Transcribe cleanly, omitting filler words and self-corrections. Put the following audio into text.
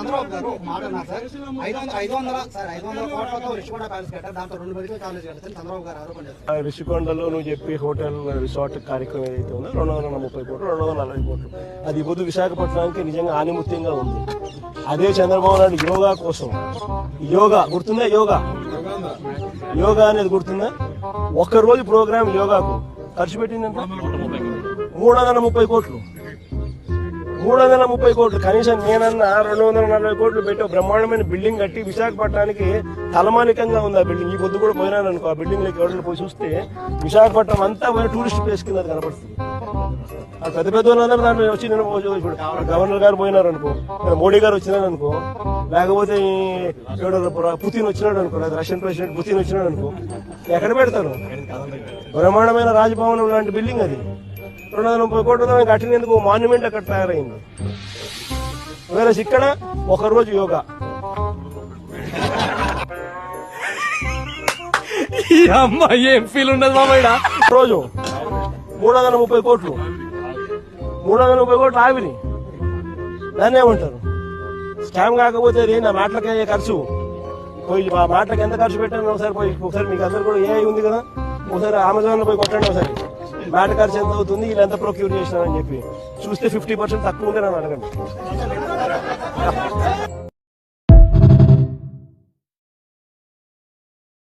చంద్రబాబు గారు మాట సార్ 500 కోట్లతో రిషికొండ ప్యాలెస్ కట్టారు, దాంతో 2 మెడికల్ కాలేజ్ కట్టారు చంద్రబాబు గారు ఆరోపణ చేస్తారు. రిషికొండలో నువ్వు చెప్పి హోటల్ రిసార్ట్ కార్యక్రమం ఏదైతే ఉందో 230 కోట్లు 240 కోట్లు అది పొద్దు విశాఖపట్నానికి నిజంగా ఆనిముత్యంగా ఉంది. అదే చంద్రబాబు నాయుడు యోగా కోసం యోగా గుర్తుందా? యోగా అనేది గుర్తుందా? ఒక్కరోజు ప్రోగ్రామ్ యోగాకు ఖర్చు పెట్టిందంటే 330 కోట్లు. 330 కోట్లు కనీసం నేనన్నా 240 కోట్లు పెట్టి బ్రహ్మాండమైన బిల్డింగ్ కట్టి విశాఖపట్నానికి తలమానికంగా ఉంది ఆ బిల్డింగ్. ఈ పొద్దు కూడా పోయినాను అనుకో, ఆ బిల్డింగ్ లోకి ఎవరైనా పోయి చూస్తే విశాఖపట్నం అంతా పోయి టూరిస్ట్ ప్లేస్ కింద కనపడుతుంది. ఆ పెద్ద పెద్ద వాళ్ళందరూ దాంట్లో వచ్చి నేను ఇప్పుడు గవర్నర్ గారు పోయినారు అనుకో, మోడీ గారు వచ్చినారు అనుకో, లేకపోతే పుతిన్ వచ్చినాడు అనుకో, లేదా రష్యన్ ప్రెసిడెంట్ పుతిన్ వచ్చినాడు అనుకో, ఎక్కడ పెడతారు? బ్రహ్మాండమైన రాజభవనం లాంటి బిల్డింగ్ అది 230 కోట్లతో కట్టినందుకు మాన్యుమెంట్ అక్కడ తయారైంది. వేరే ఇక్కడ ఒకరోజు యోగా ఏం ఫీల్ ఉండదు మామయ్య. రోజు 330 కోట్లు 330 కోట్లు ఆవిరి. దాన్ని ఏమంటారు? స్కామ్ కాకపోతే నా మాటలకి ఖర్చు పోయి ఆ మాటలకి ఎంత ఖర్చు పెట్టాను ఒకసారి మీకు అందరు కూడా ఏ ఉంది కదా, ఒకసారి అమెజాన్ లో పోయి కొట్టండి, ఒకసారి మ్యాట్ ఖర్చు ఎంత అవుతుంది, వీళ్ళు ఎంత ప్రొక్యూర్ చేసినారని చెప్పి చూస్తే 50% తక్కువ ఉంటే నన్ను అడగండి.